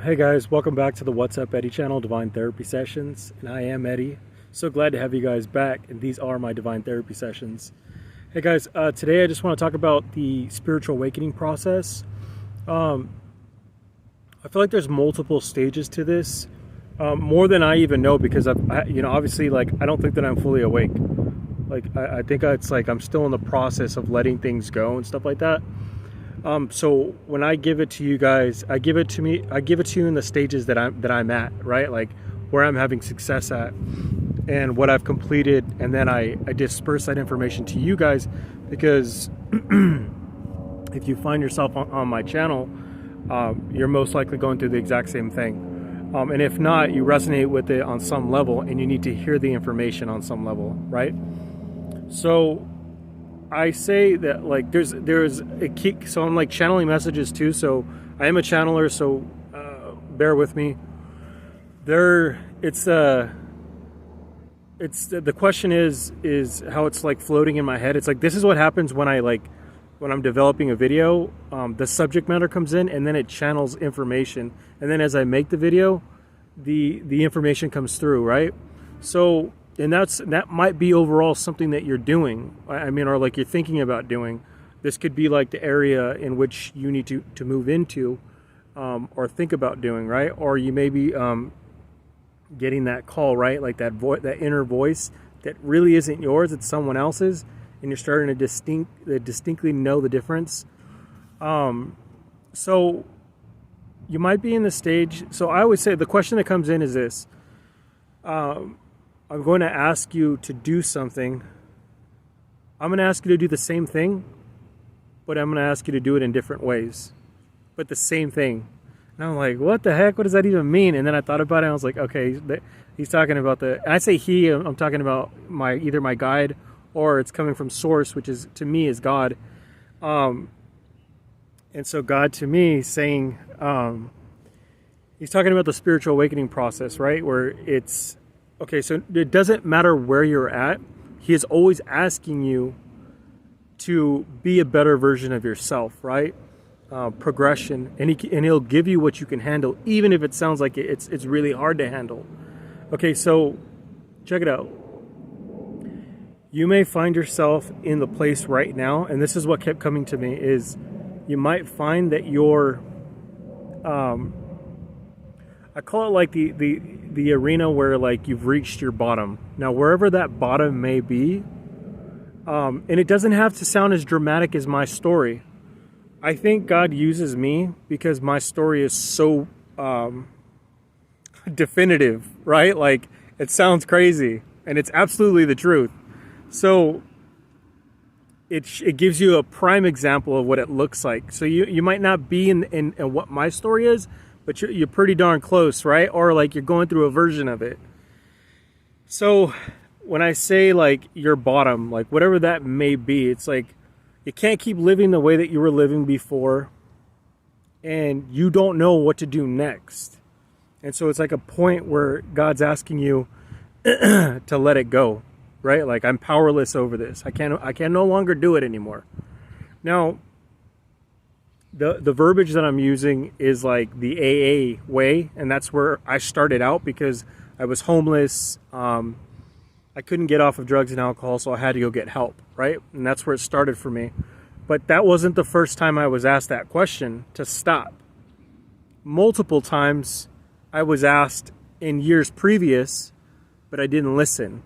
Hey guys, welcome back to the What's Up Eddie channel, Divine Therapy Sessions, and I am Eddie. So glad to have you guys back, and these are my Divine Therapy Sessions. Hey guys, today I just want to talk about the spiritual awakening process. I feel like there's multiple stages to this, more than I even know, because obviously, like, I don't think that I'm fully awake. Like, I think it's like I'm still in the process of letting things go and stuff like that. So when I give it to you guys, I give it to you in the stages that I'm at, right? Like where I'm having success at and what I've completed. And then I disperse that information to you guys, because if you find yourself on my channel, you're most likely going through the exact same thing. And if not, you resonate with it on some level and you need to hear the information on some level, right? So I say that, like, there's a key, so I'm like channeling messages too, so I am a channeler, so bear with me. The question is how it's like floating in my head. It's like, this is what happens when I'm developing a video. The subject matter comes in and then it channels information, and then as I make the video, the information comes through, right? So, and that might be overall something that you're doing, I mean, or like you're thinking about doing. This could be like the area in which you need to move into, or think about doing, right? Or you may be getting that call, right? Like that inner voice that really isn't yours, it's someone else's, and you're starting to distinctly know the difference. So you might be in the stage. So I would say the question that comes in is this. I'm going to ask you to do something. I'm going to ask you to do the same thing, but I'm going to ask you to do it in different ways, but the same thing. And I'm like, what the heck? What does that even mean? And then I thought about it, and I was like, okay, he's talking about and I say he, I'm talking about either my guide, or it's coming from source, which is, to me, is God. And so God, to me, saying, he's talking about the spiritual awakening process, right? Where it's, okay, so it doesn't matter where you're at. He is always asking you to be a better version of yourself, right? Progression, and he'll give you what you can handle, even if it sounds like it's really hard to handle. Okay, so check it out. You may find yourself in the place right now, and this is what kept coming to me, is you might find that you're, I call it like the arena where, like, you've reached your bottom. Now, wherever that bottom may be, and it doesn't have to sound as dramatic as my story. I think God uses me because my story is so definitive, right? Like, it sounds crazy, and it's absolutely the truth. So it gives you a prime example of what it looks like. So you might not be in what my story is, but you're pretty darn close, right? Or like you're going through a version of it. So when I say like your bottom, like whatever that may be, it's like you can't keep living the way that you were living before, and you don't know what to do next. And so it's like a point where God's asking you to let it go, right? Like, I'm powerless over this. I can no longer do it anymore. Now, the verbiage that I'm using is like the AA way, and that's where I started out, because I was homeless. I couldn't get off of drugs and alcohol, so I had to go get help, right? And that's where it started for me. But that wasn't the first time I was asked that question to stop. Multiple times I was asked in years previous, but I didn't listen.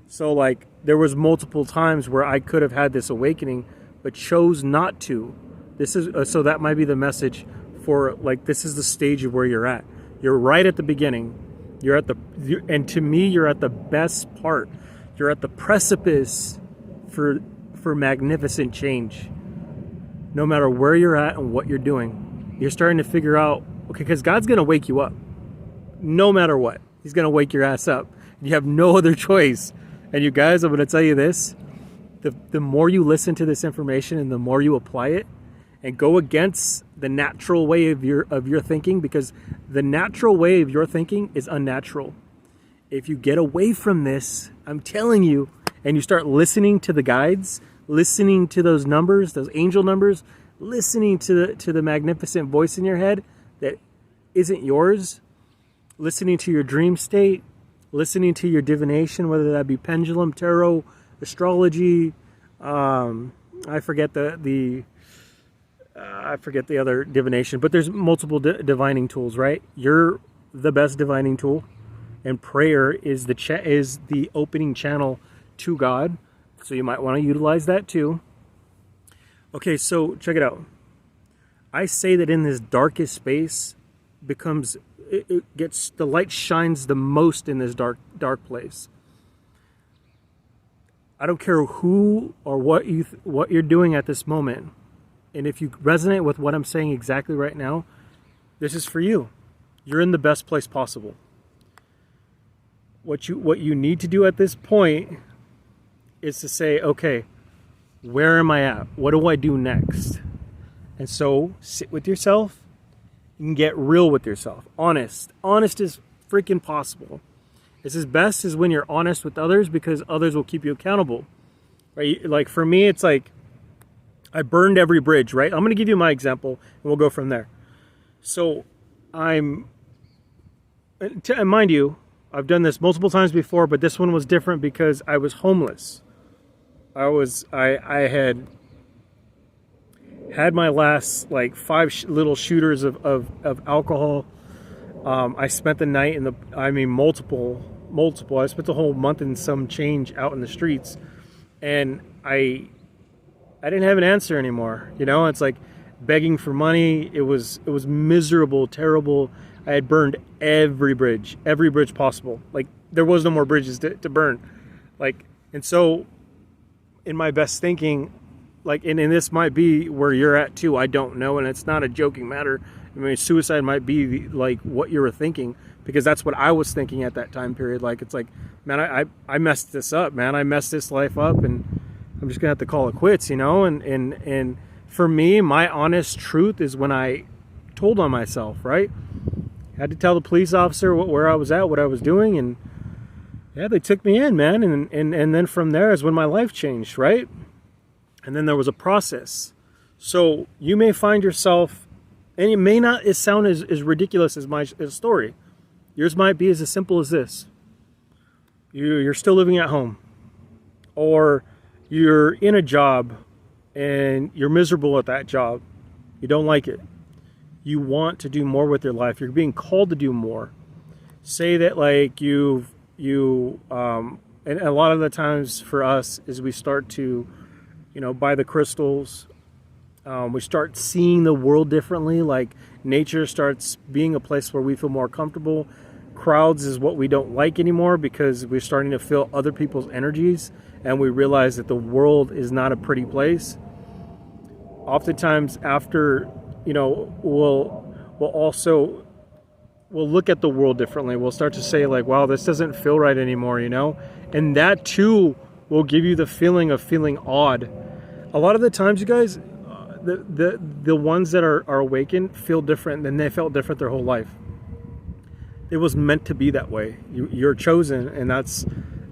So like there was multiple times where I could have had this awakening, but chose not to. This is so that might be the message for, like, this is the stage of where you're at. You're right at the beginning. And to me, you're at the best part. You're at the precipice for magnificent change. No matter where you're at and what you're doing, you're starting to figure out, okay, because God's going to wake you up. No matter what, he's going to wake your ass up. You have no other choice. And you guys, I'm going to tell you this, the more you listen to this information and the more you apply it and go against the natural way of your thinking, because the natural way of your thinking is unnatural. If you get away from this, I'm telling you, and you start listening to the guides, listening to those numbers, those angel numbers, listening to the magnificent voice in your head, that isn't yours, listening to your dream state, listening to your divination, whether that be pendulum, tarot, astrology, I forget the other divination, but there's multiple divining tools, right? You're the best divining tool, and prayer is the opening channel to God. So you might want to utilize that too. Okay, so check it out. I say that in this darkest space it gets the light shines the most in this dark place. I don't care who or what you're doing at this moment. And if you resonate with what I'm saying exactly right now, this is for you. You're in the best place possible. What you need to do at this point is to say, okay, where am I at? What do I do next? And so sit with yourself and get real with yourself. Honest. Honest is freaking possible. It's as best as when you're honest with others, because others will keep you accountable. Right? Like for me, it's like I burned every bridge, right? I'm going to give you my example and we'll go from there. So and mind you, I've done this multiple times before, but this one was different because I was homeless. I had my last like 5 little shooters of alcohol. I spent the night multiple. I spent the whole month and some change out in the streets, and I didn't have an answer anymore. You know, it's like begging for money. It was miserable, terrible. I had burned every bridge possible. Like there was no more bridges to burn. Like, and so in my best thinking, like, and this might be where you're at too. I don't know, and it's not a joking matter. I mean, suicide might be like what you were thinking, because that's what I was thinking at that time period. Like, it's like, man, I messed this up, man. I messed this life up, and I'm just gonna have to call it quits, you know. And for me, my honest truth is when I told on myself, right? I had to tell the police officer where I was at, what I was doing, and yeah, they took me in, man. And then from there is when my life changed, right? And then there was a process. So you may find yourself, and it may not sound as ridiculous as my story. Yours might be as simple as this. You're still living at home, or you're in a job and you're miserable at that job. You don't like it. You want to do more with your life. You're being called to do more. Say that like and a lot of the times for us is we start to, buy the crystals. We start seeing the world differently. Like nature starts being a place where we feel more comfortable. Crowds is what we don't like anymore, because we're starting to feel other people's energies, and we realize that the world is not a pretty place. Oftentimes after, we'll look at the world differently. We'll start to say like, wow, this doesn't feel right anymore, and that too will give you the feeling of feeling odd. A lot of the times, you guys, the ones that are awakened feel different than they felt different their whole life. It was meant to be that way. You're chosen, and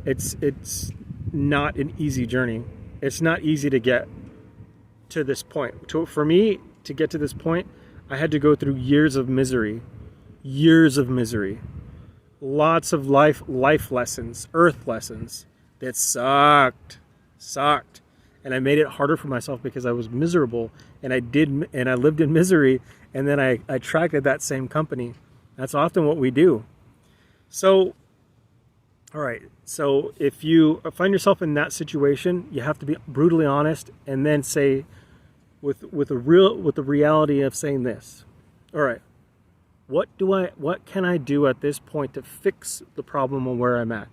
it's not an easy journey. It's not easy to get to this point. For me, to get to this point, I had to go through years of misery. Lots of life lessons, earth lessons that sucked. And I made it harder for myself because I was miserable, and I lived in misery, and then I attracted that same company. That's often what we do. So, all right. So if you find yourself in that situation, you have to be brutally honest, and then say, with the reality of saying this. All right. What can I do at this point to fix the problem on where I'm at?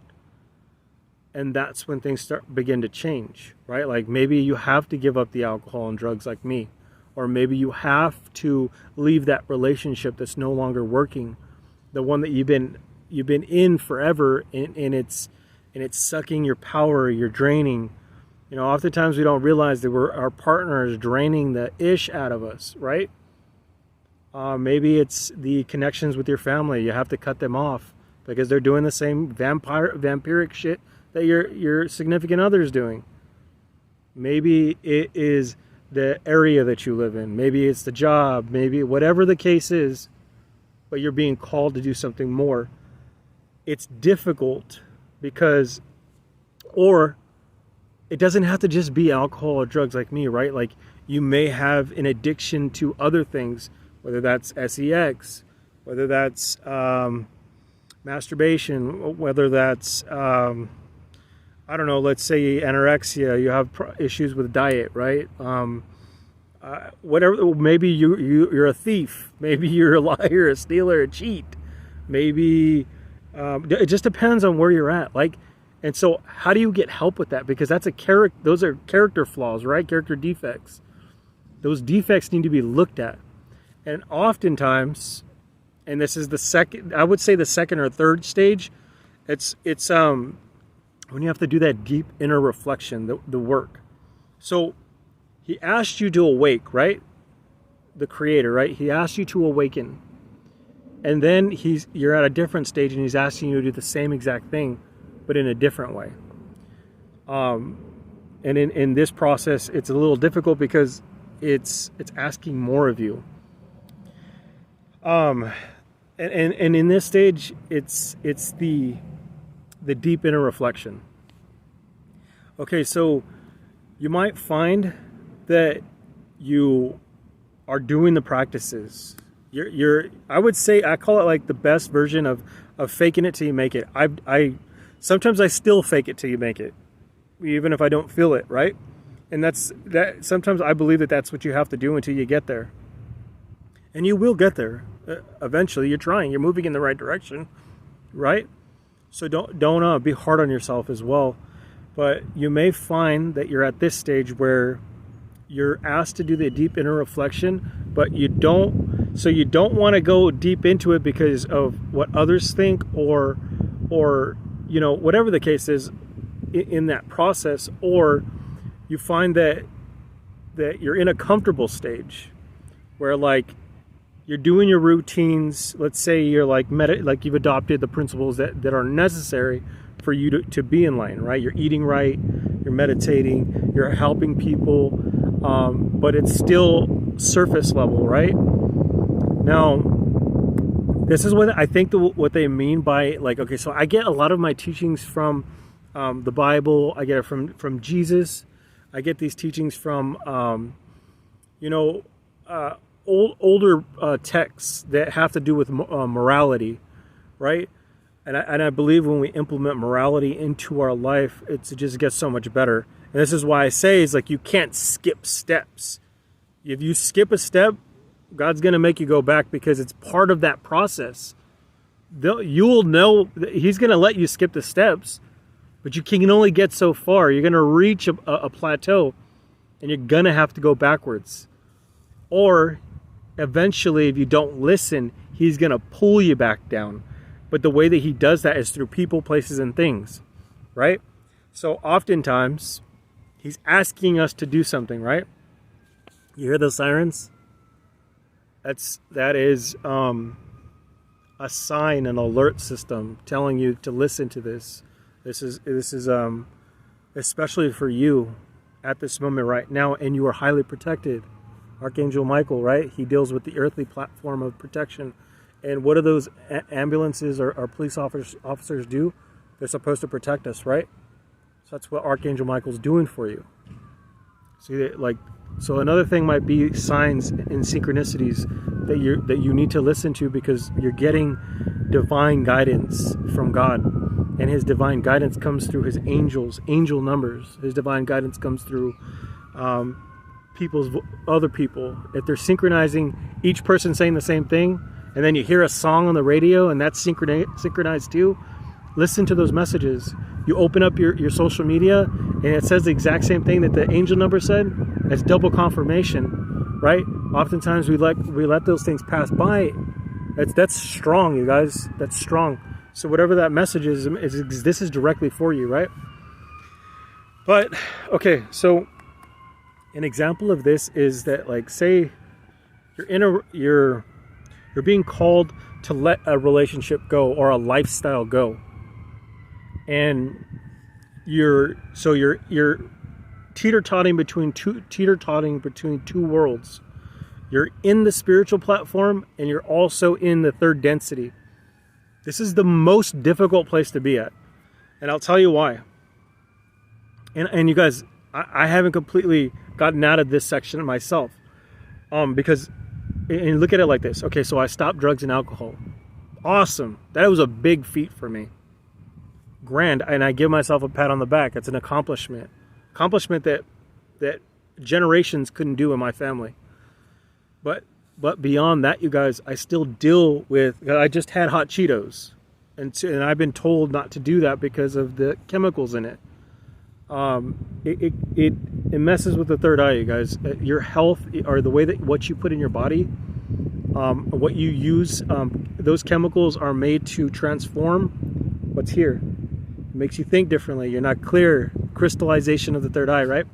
And that's when things begin to change, right? Like maybe you have to give up the alcohol and drugs like me. Or maybe you have to leave that relationship that's no longer working, the one that you've been in forever, and it's sucking your power, you're draining. Oftentimes we don't realize that our partner is draining the ish out of us, right? Maybe it's the connections with your family. You have to cut them off because they're doing the same vampiric shit that your significant other is doing. Maybe it is the area that you live in. Maybe it's the job. Maybe whatever the case is, but you're being called to do something more. It's difficult because, or it doesn't have to just be alcohol or drugs like me, right? Like you may have an addiction to other things, whether that's sex, whether that's masturbation, whether that's, I don't know, let's say anorexia, you have issues with diet, right? Whatever, maybe you're a thief, maybe you're a liar, a stealer, a cheat, maybe it just depends on where you're at. Like, and so how do you get help with that? Because that's those are character flaws, right? Character defects. Those defects need to be looked at. And oftentimes, and this is the second, I would say the second or third stage, it's when you have to do that deep inner reflection, the work. So he asked you to awake, right? The creator, right? He asked you to awaken. And then you're at a different stage and he's asking you to do the same exact thing, but in a different way. And in this process, it's a little difficult because it's asking more of you. And in this stage, it's the deep inner reflection. Okay, so you might find that you are doing the practices. I would say, I call it like the best version of faking it till you make it. Sometimes I still fake it till you make it, even if I don't feel it, right? And that sometimes I believe that that's what you have to do until you get there. And you will get there. Eventually, you're trying, you're moving in the right direction, right? So don't be hard on yourself as well. But you may find that you're at this stage where you're asked to do the deep inner reflection, but you don't want to go deep into it because of what others think or whatever the case is in that process, or you find that you're in a comfortable stage where like you're doing your routines. Let's say you're like you've adopted the principles that are necessary for you to be in line, right? You're eating right, you're meditating, you're helping people, but it's still surface level, right? Now, this is what I think what they mean by like, okay, so I get a lot of my teachings from the Bible. I get it from Jesus. I get these teachings from, older texts that have to do with morality, right? And I believe when we implement morality into our life, it just gets so much better. And this is why I say is like you can't skip steps. If you skip a step, God's going to make you go back because it's part of that process. You'll know He's going to let you skip the steps, but you can only get so far. You're going to reach a plateau, and you're going to have to go backwards. Or eventually, if you don't listen, He's going to pull you back down. But the way that He does that is through people, places, and things, right? So oftentimes, He's asking us to do something, right? You hear those sirens? That is a sign, an alert system telling you to listen to this. This is especially for you at this moment right now, and you are highly protected. Archangel Michael, right? He deals with the earthly platform of protection. And what do those ambulances or police officers do? They're supposed to protect us, right? So that's what Archangel Michael's doing for you. See, so another thing might be signs and synchronicities that you need to listen to because you're getting divine guidance from God. And His divine guidance comes through His angel numbers. His divine guidance comes through other people. If they're synchronizing, each person saying the same thing, and then you hear a song on the radio and that's synchronized too, listen to those messages. You open up your social media and it says the exact same thing that the angel number said. It's double confirmation, right? Oftentimes we let those things pass by. That's strong, you guys. That's strong. So whatever that message is this is directly for you, right? But okay, so an example of this is that, like, say you're being called to let a relationship go or a lifestyle go, and you're teeter-totting between two worlds. You're in the spiritual platform, and you're also in the third density. This is the most difficult place to be at. And I'll tell you why. And you guys, I haven't completely gotten out of this section myself. Because, and look at it like this. Okay, so I stopped drugs and alcohol. Awesome. That was a big feat for me. Grand. And I give myself a pat on the back. It's an accomplishment. Accomplishment that generations couldn't do in my family. But beyond that, you guys, I still deal with, I just had hot Cheetos. And I've been told not to do that because of the chemicals in it. It messes with the third eye, you guys. Your health, or the way that what you put in your body, what you use, those chemicals are made to transform what's here. It makes you think differently. You're not clear. Crystallization of the third eye, right?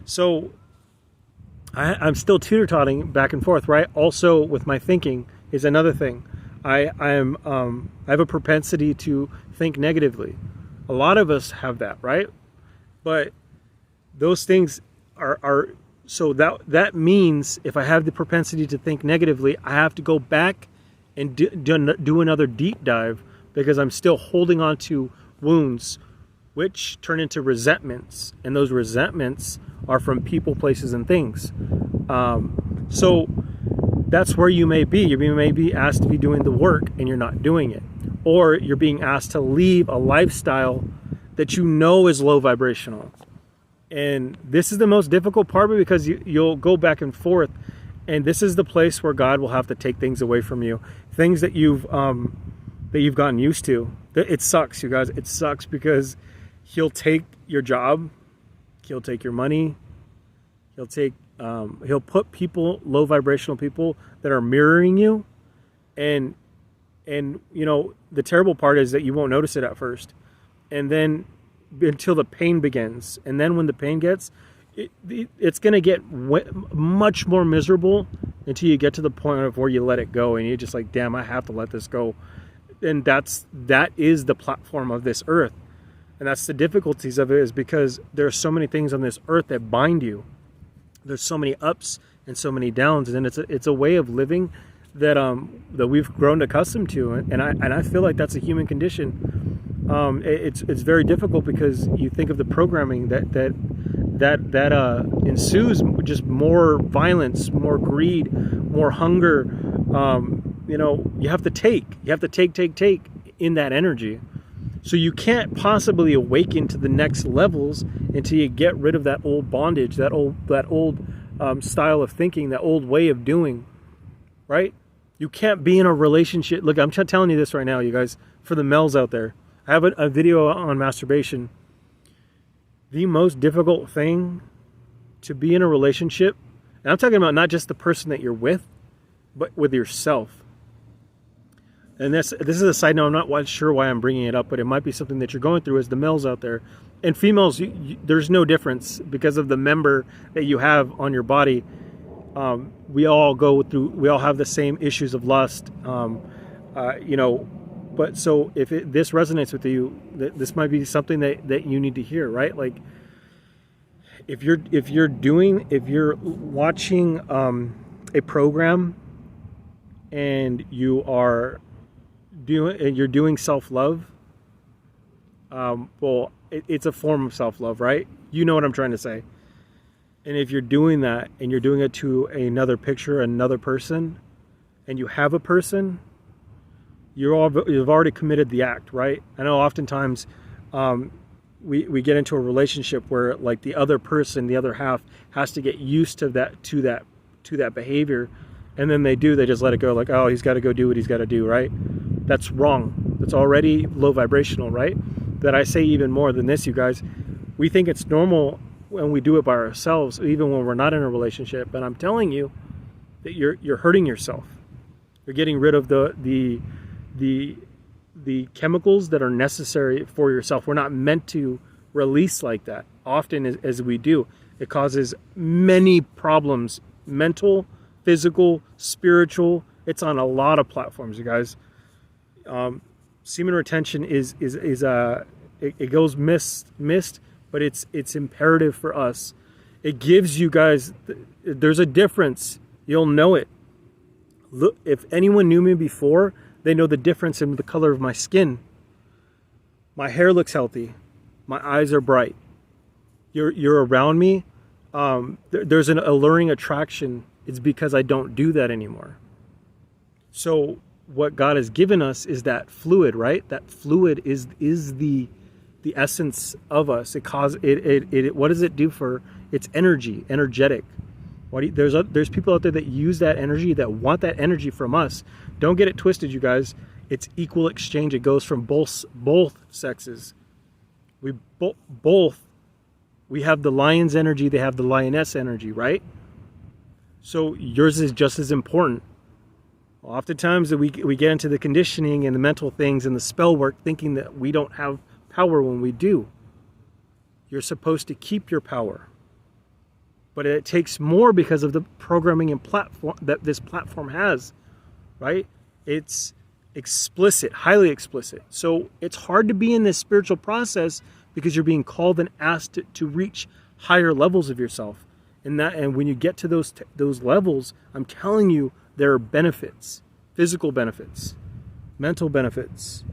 So I'm still teeter-totting back and forth, right? Also, with my thinking is another thing. I have a propensity to think negatively. A lot of us have that, right? But those things are so that means if I have the propensity to think negatively, I have to go back and do another deep dive, because I'm still holding on to wounds, which turn into resentments, and those resentments are from people, places, and things. So that's where you may be. You may be asked to be doing the work and you're not doing it. Or you're being asked to leave a lifestyle that you know is low vibrational. And this is the most difficult part, because you'll go back and forth. And this is the place where God will have to take things away from you. Things that you've gotten used to. It sucks, you guys. It sucks because He'll take your job. He'll take your money. He'll put people, low vibrational people, that are mirroring you, and you know, the terrible part is that you won't notice it at first, and then until the pain begins, and then when the pain gets, it's going to get much more miserable until you get to the point of where you let it go, and you're just like, damn, I have to let this go. And that is the platform of this earth. And that's the difficulties of it, is because there are so many things on this earth that bind you. There's so many ups and so many downs, and it's a way of living that we've grown accustomed to, and I feel like that's a human condition. It's very difficult, because you think of the programming that ensues, just more violence, more greed, more hunger. You know, you have to take in that energy. So you can't possibly awaken to the next levels until you get rid of that old bondage, that old style of thinking, that old way of doing, right? You can't be in a relationship. Look, I'm telling you this right now, you guys, for the males out there. I have a video on masturbation. The most difficult thing to be in a relationship, and I'm talking about not just the person that you're with, but with yourself. And this is a side note. I'm not quite sure why I'm bringing it up, but it might be something that you're going through as the males out there. And females, there's no difference because of the member that you have on your body. We all have the same issues of lust, you know. But so if this resonates with you, this might be something that you need to hear, right? Like if you're watching a program and you're doing self-love, well, it's a form of self-love, right? You know what I'm trying to say. And if you're doing that and you're doing it to another picture, another person, and you have a person, you've already committed the act, right? I know oftentimes we get into a relationship where, like, the other person, the other half, has to get used to that behavior, and then they just let it go, like, oh, he's got to go do what he's got to do, right? That's wrong. That's already low vibrational, right? That I say even more than this, you guys. We think it's normal when we do it by ourselves, even when we're not in a relationship. And I'm telling you that you're hurting yourself. You're getting rid of the chemicals that are necessary for yourself. We're not meant to release like that. Often as we do, it causes many problems, mental, physical, spiritual. It's on a lot of platforms, you guys. Semen retention it goes missed, but it's imperative for us. It gives you guys, there's a difference You'll know it. Look, if anyone knew me before, they know the difference in the color of my skin. My hair looks healthy. My eyes are bright. You're around me. There's an alluring attraction. It's because I don't do that anymore. So what God has given us is that fluid, right? That fluid is the essence of us. What does it do for? It's energy, energetic. There's people out there that use that energy, that want that energy from us. Don't get it twisted, you guys. It's equal exchange. It goes from both sexes. We have the lion's energy, they have the lioness energy, right? So yours is just as important. Oftentimes we get into the conditioning and the mental things and the spell work thinking that we don't have power when we do. You're supposed to keep your power. But it takes more because of the programming and platform that this platform has, right? It's explicit, highly explicit. So it's hard to be in this spiritual process because you're being called and asked to reach higher levels of yourself. And when you get to those levels, I'm telling you, there are benefits, physical benefits, mental benefits,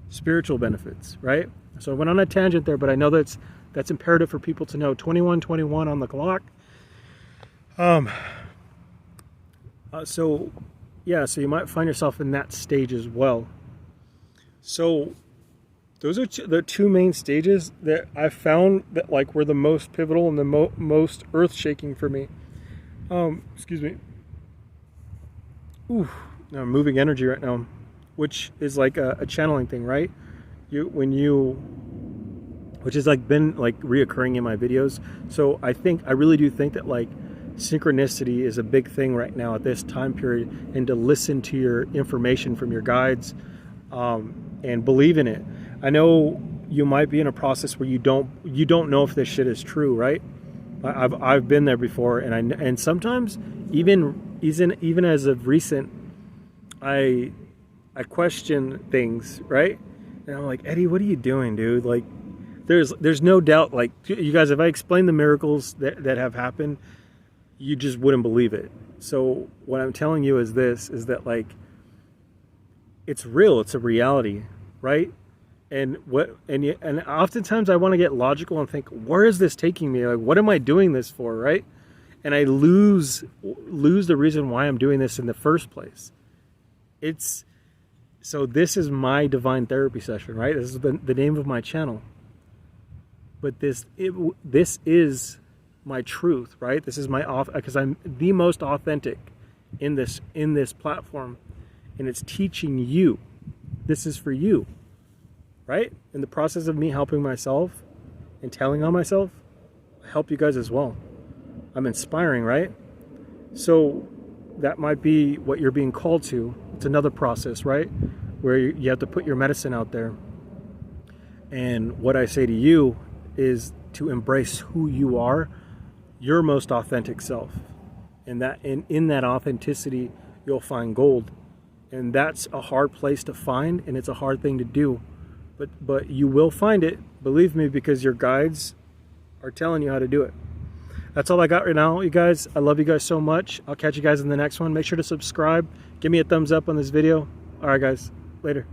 spiritual benefits, right? So I went on a tangent there, but I know that's imperative for people to know. 21:21 on the clock. So you might find yourself in that stage as well. So those are the two main stages that I found that like were the most pivotal and the most earth-shaking for me. Excuse me. Ooh, I'm moving energy right now, which is like a channeling thing, right? Which has like been like reoccurring in my videos. So I really do think that like synchronicity is a big thing right now at this time period, and to listen to your information from your guides and believe in it. I know you might be in a process where you don't know if this shit is true, right? I've been there before, and sometimes even as of recent, I question things, right? And I'm like, Eddie, what are you doing, dude? Like, there's no doubt, like, you guys, if I explain the miracles that have happened, you just wouldn't believe it. So what I'm telling you is that like, it's real, it's a reality, right? And oftentimes I want to get logical and think, where is this taking me? Like, what am I doing this for, right? And I lose the reason why I'm doing this in the first place. So this is my divine therapy session, right? This is the name of my channel. But this is my truth, right? This is because I'm the most authentic in this platform, and it's teaching you. This is for you, right? In the process of me helping myself and telling on myself, I help you guys as well. I'm inspiring, right? So that might be what you're being called to. It's another process, right? Where you have to put your medicine out there. And what I say to you is to embrace who you are, your most authentic self. And in that authenticity, you'll find gold. And that's a hard place to find, and it's a hard thing to do. But you will find it, believe me, because your guides are telling you how to do it. That's all I got right now, you guys. I love you guys so much. I'll catch you guys in the next one. Make sure to subscribe. Give me a thumbs up on this video. All right, guys. Later.